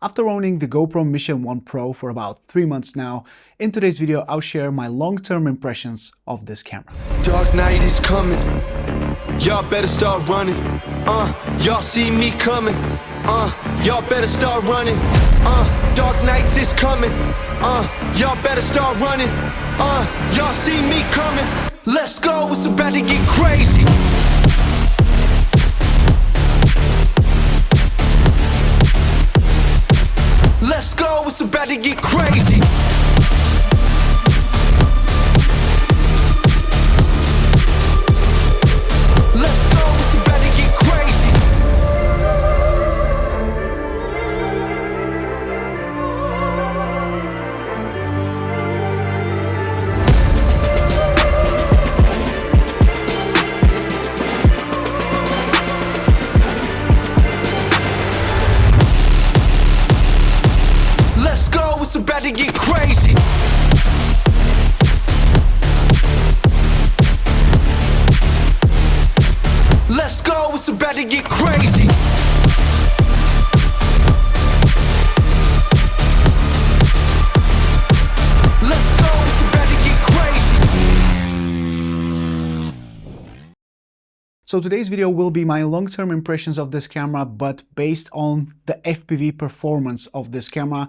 After owning the GoPro Mission 1 Pro for about 3 months now, in today's video I'll share my long-term impressions of this camera. Dark night is coming, y'all better start running. Y'all see me coming, y'all better start running. Dark nights is coming, y'all better start running. Y'all see me coming, let's go, it's about to get crazy. Let's go, it's about to get crazy. Let's go, it's about to get crazy. Let's go, it's about to get crazy. Let's go, it's about to get crazy. Let's go, it's about to get crazy. So today's video will be my long-term impressions of this camera, but based on the FPV performance of this camera.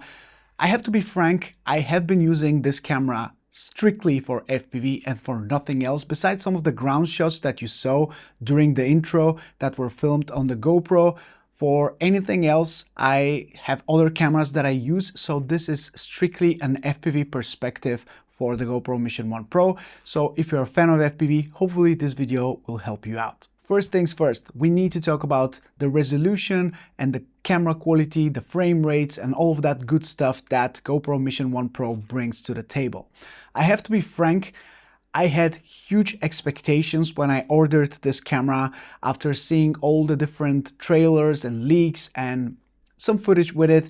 I have to be frank, I have been using this camera strictly for FPV and for nothing else besides some of the ground shots that you saw during the intro that were filmed on the GoPro. For anything else, I have other cameras that I use, so this is strictly an FPV perspective for the GoPro Mission 1 Pro. So if you're a fan of FPV, hopefully this video will help you out. First things first, we need to talk about the resolution and the camera quality, the frame rates, and all of that good stuff that GoPro Mission 1 Pro brings to the table. I have to be frank, I had huge expectations when I ordered this camera after seeing all the different trailers and leaks and some footage with it.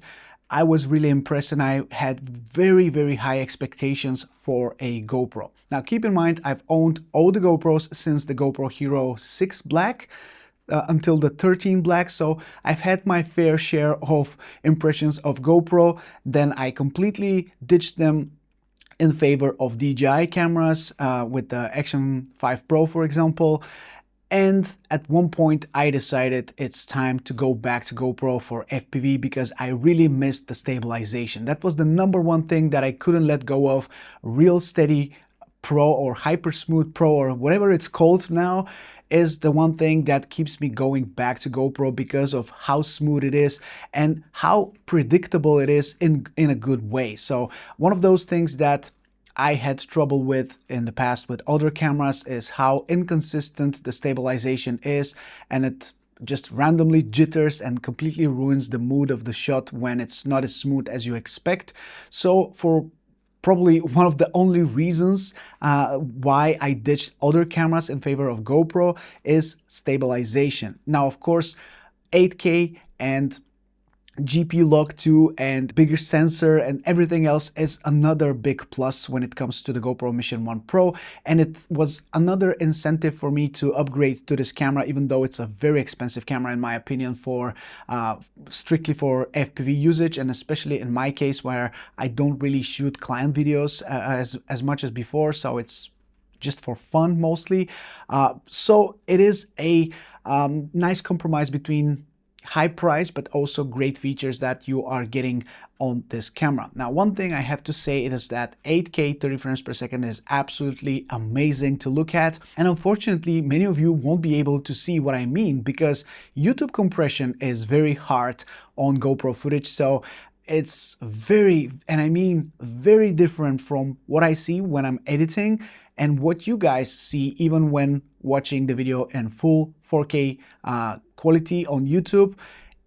I was really impressed and I had very high expectations for a GoPro. Now keep in mind, I've owned all the GoPros since the GoPro Hero 6 Black until the 13 Black, so I've had my fair share of impressions of GoPro. Then I completely ditched them in favor of DJI cameras with the Action 5 Pro, for example. And at one point I decided it's time to go back to GoPro for FPV because I really missed the stabilization. That was the #1 thing that I couldn't let go of. Real Steady Pro or Hyper Smooth Pro or whatever it's called now is the one thing that keeps me going back to GoPro because of how smooth it is and how predictable it is in a good way. So one of those things that I had trouble with in the past with other cameras is how inconsistent the stabilization is, and it just randomly jitters and completely ruins the mood of the shot when it's not as smooth as you expect. So for probably one of the only reasons why I ditched other cameras in favor of GoPro is stabilization. Now of course 8K and GP Lock 2 and bigger sensor and everything else is another big plus when it comes to the GoPro Mission 1 Pro, and it was another incentive for me to upgrade to this camera, even though it's a very expensive camera in my opinion for strictly for FPV usage, and especially in my case where I don't really shoot client videos as much as before, so it's just for fun mostly. So it is a nice compromise between high price but also great features that you are getting on this camera. Now one thing I have to say is that 8K 30 frames per second is absolutely amazing to look at, and unfortunately many of you won't be able to see what I mean because YouTube compression is very hard on GoPro footage, so it's very, and I mean very different from what I see when I'm editing and what you guys see even when watching the video in full 4K quality on YouTube.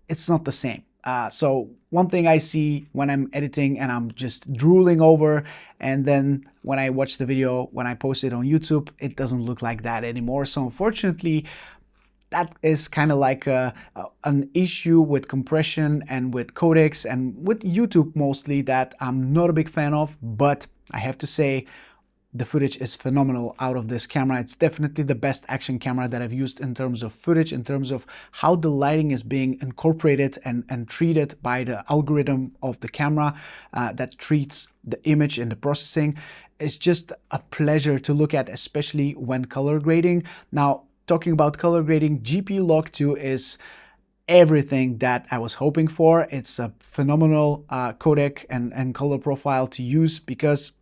It's not the same. So one thing I see when I'm editing and I'm just drooling over, and then when I watch the video, when I post it on YouTube, it doesn't look like that anymore. So unfortunately, that is kind of like an issue with compression and with codecs and with YouTube mostly that I'm not a big fan of, but I have to say the footage is phenomenal out of this camera. It's definitely the best action camera that I've used in terms of footage, in terms of how the lighting is being incorporated and treated by the algorithm of the camera that treats the image and the processing. It's just a pleasure to look at, especially when color grading. Now, talking about color grading, GP Log 2 is everything that I was hoping for. It's a phenomenal codec and color profile to use because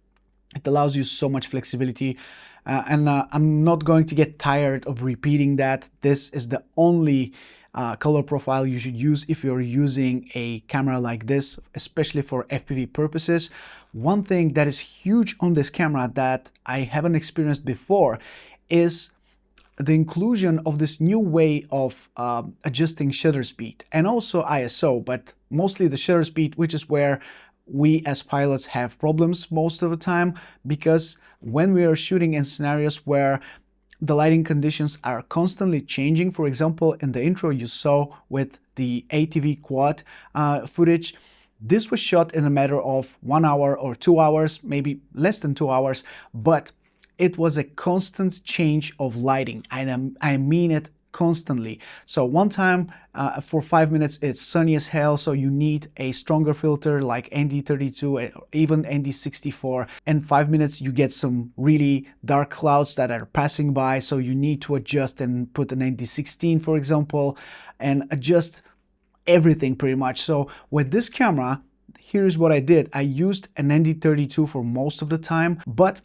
it allows you so much flexibility, and I'm not going to get tired of repeating that. This is the only color profile you should use if you're using a camera like this, especially for FPV purposes. One thing that is huge on this camera that I haven't experienced before is the inclusion of this new way of adjusting shutter speed and also ISO, but mostly the shutter speed, which is where we as pilots have problems most of the time, because when we are shooting in scenarios where the lighting conditions are constantly changing, for example, in the intro you saw with the ATV quad footage, this was shot in a matter of 1 hour or 2 hours, maybe less than 2 hours, but it was a constant change of lighting, and I mean it constantly. So one time for 5 minutes it's sunny as hell, so you need a stronger filter like ND32 or even ND64, and 5 minutes you get some really dark clouds that are passing by, so you need to adjust and put an ND16 for example, and adjust everything pretty much. So with this camera, here's what I did. I used an ND32 for most of the time, but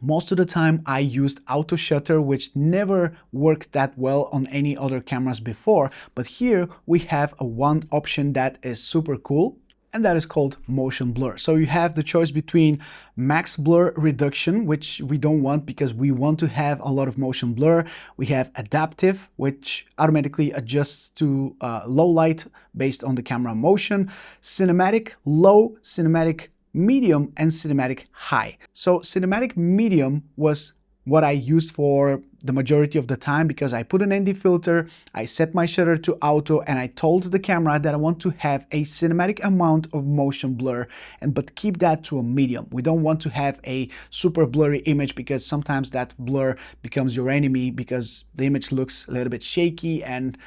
most of the time I used auto shutter, which never worked that well on any other cameras before. But here we have a one option that is super cool, and that is called motion blur. So you have the choice between max blur reduction, which we don't want because we want to have a lot of motion blur. We have adaptive, which automatically adjusts to low light based on the camera motion, cinematic low, cinematic medium, and cinematic high. So cinematic medium was what I used for the majority of the time because I put an ND filter, I set my shutter to auto, and I told the camera that I want to have a cinematic amount of motion blur, but keep that to a medium. We don't want to have a super blurry image because sometimes that blur becomes your enemy because the image looks a little bit shaky, and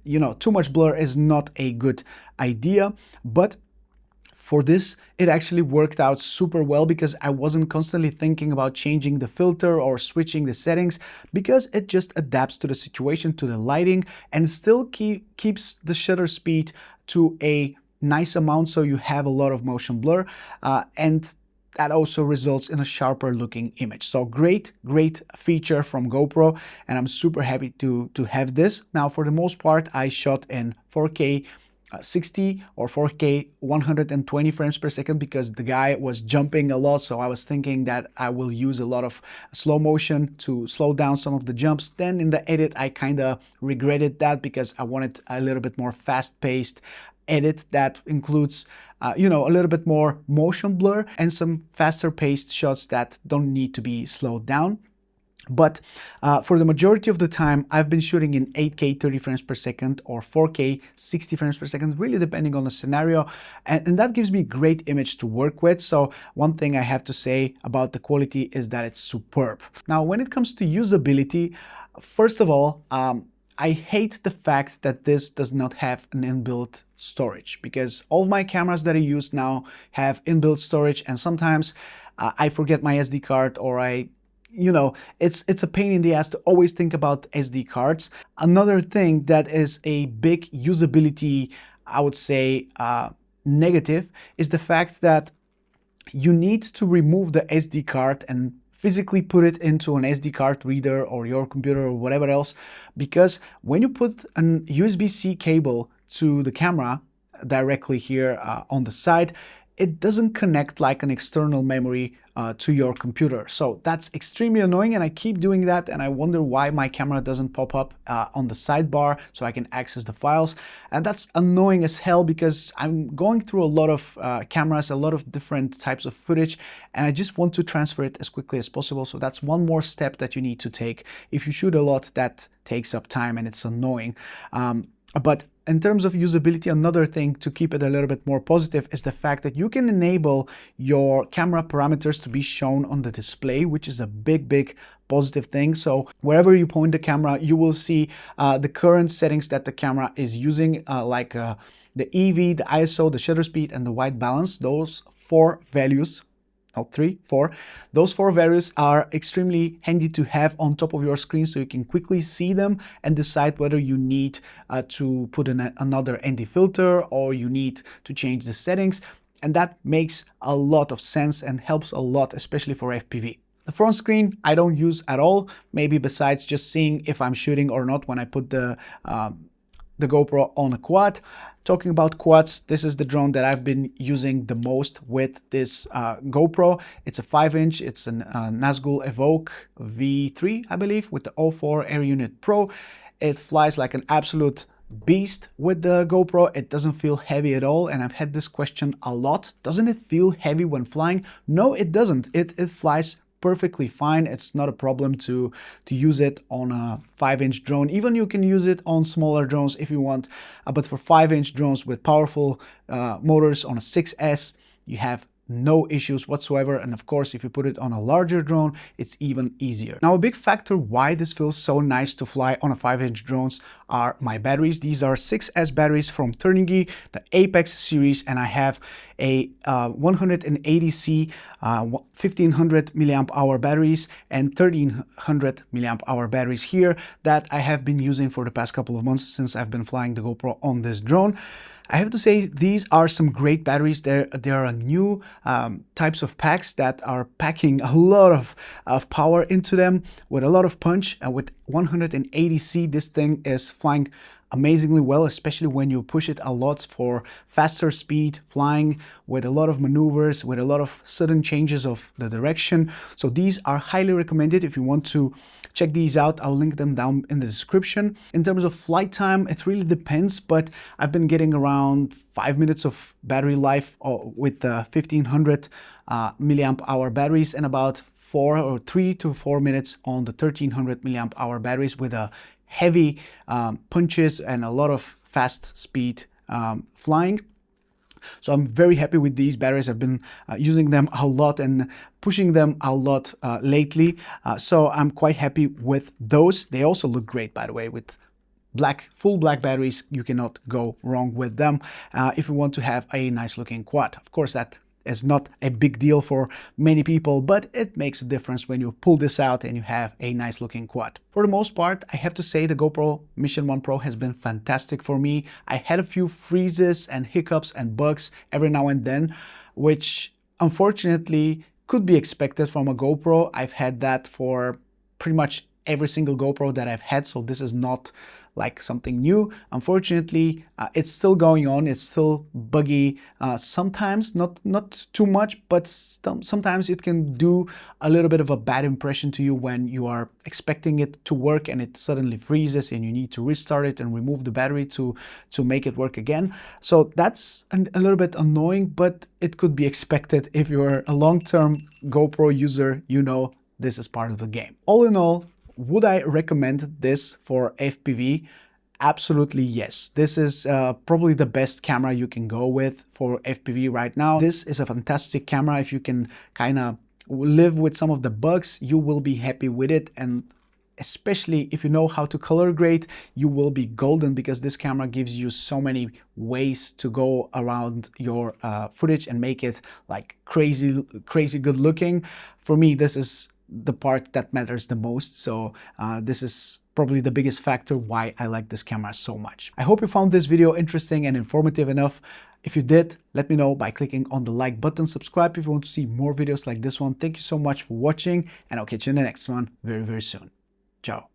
you know, too much blur is not a good idea. But for this, it actually worked out super well because I wasn't constantly thinking about changing the filter or switching the settings, because it just adapts to the situation, to the lighting, and still keeps the shutter speed to a nice amount so you have a lot of motion blur, and that also results in a sharper looking image. So great feature from GoPro, and I'm super happy to have this. Now, for the most part, I shot in 4K 60 or 4K 120 frames per second because the guy was jumping a lot, so I was thinking that I will use a lot of slow motion to slow down some of the jumps. Then in the edit I kind of regretted that because I wanted a little bit more fast-paced edit that includes you know, a little bit more motion blur and some faster paced shots that don't need to be slowed down. But for the majority of the time, I've been shooting in 8K 30 frames per second or 4K 60 frames per second, really depending on the scenario. And that gives me great image to work with. So one thing I have to say about the quality is that it's superb. Now, when it comes to usability, first of all, I hate the fact that this does not have an inbuilt storage, because all of my cameras that I use now have inbuilt storage, and sometimes I forget my SD card, or you know, it's a pain in the ass to always think about SD cards. Another thing that is a big usability, I would say, negative, is the fact that you need to remove the SD card and physically put it into an SD card reader or your computer or whatever else, because when you put an USB-C cable to the camera directly here on the side, it doesn't connect like an external memory to your computer. So that's extremely annoying, and I keep doing that, and I wonder why my camera doesn't pop up on the sidebar so I can access the files. And that's annoying as hell because I'm going through a lot of cameras, a lot of different types of footage, and I just want to transfer it as quickly as possible. So that's one more step that you need to take. If you shoot a lot, that takes up time and it's annoying. But In terms of usability, another thing to keep it a little bit more positive is the fact that you can enable your camera parameters to be shown on the display, which is a big positive thing. So wherever you point the camera, you will see the current settings that the camera is using, like the EV, the ISO, the shutter speed, and the white balance. Those four values, those four values are extremely handy to have on top of your screen, so you can quickly see them and decide whether you need to put in another ND filter or you need to change the settings. And that makes a lot of sense and helps a lot, especially for FPV. The front screen I don't use at all, maybe besides just seeing if I'm shooting or not when I put the GoPro on a quad. Talking about quads, this is the drone that I've been using the most with this GoPro. It's a 5-inch, it's an Nazgul Evoque V3, I believe, with the 04 Air Unit Pro. It flies like an absolute beast with the GoPro. It doesn't feel heavy at all, and I've had this question a lot. Doesn't it feel heavy when flying? No, it doesn't. It flies perfectly fine. It's not a problem to use it on a 5-inch drone. Even you can use it on smaller drones if you want, but for 5-inch drones with powerful motors on a 6S, you have no issues whatsoever. And of course, if you put it on a larger drone, it's even easier. Now, a big factor why this feels so nice to fly on a 5-inch drones are my batteries. These are 6S batteries from Turnigy, the Apex series, and I have a 180C 1500 milliamp hour batteries and 1300 milliamp hour batteries here that I have been using for the past couple of months since I've been flying the GoPro on this drone. I have to say, these are some great batteries. There are new types of packs that are packing a lot of power into them with a lot of punch. And with 180C, this thing is flying amazingly well, especially when you push it a lot for faster speed flying with a lot of maneuvers, with a lot of sudden changes of the direction. So these are highly recommended. If you want to check these out, I'll link them down in the description. In terms of flight time, it really depends, but I've been getting around 5 minutes of battery life with the 1500 milliamp hour batteries and about 3 to 4 minutes on the 1300 milliamp hour batteries with a heavy punches and a lot of fast speed flying. So I'm very happy with these batteries. I've been using them a lot and pushing them a lot lately. So I'm quite happy with those. They also look great, by the way, with full black batteries. You cannot go wrong with them if you want to have a nice looking quad. Of course, that is not a big deal for many people, but it makes a difference when you pull this out and you have a nice looking quad. For the most part, I have to say the GoPro Mission 1 Pro has been fantastic for me. I had a few freezes and hiccups and bugs every now and then, which unfortunately could be expected from a GoPro. I've had that for pretty much every single GoPro that I've had, so this is not like something new. Unfortunately, it's still going on. It's still buggy. Sometimes, not too much, but sometimes it can do a little bit of a bad impression to you when you are expecting it to work and it suddenly freezes and you need to restart it and remove the battery to make it work again. So that's a little bit annoying, but it could be expected. If you're a long-term GoPro user, you know this is part of the game. All in all, would I recommend this for FPV? Absolutely yes. This is probably the best camera you can go with for FPV right now. This is a fantastic camera. If you can kind of live with some of the bugs, you will be happy with it. And especially if you know how to color grade, you will be golden, because this camera gives you so many ways to go around your footage and make it like crazy good looking. For me, this is the part that matters the most. So this is probably the biggest factor why I like this camera so much. I hope you found this video interesting and informative enough. If you did, let me know by clicking on the like button. Subscribe if you want to see more videos like this one. Thank you so much for watching, and I'll catch you in the next one very soon. Ciao.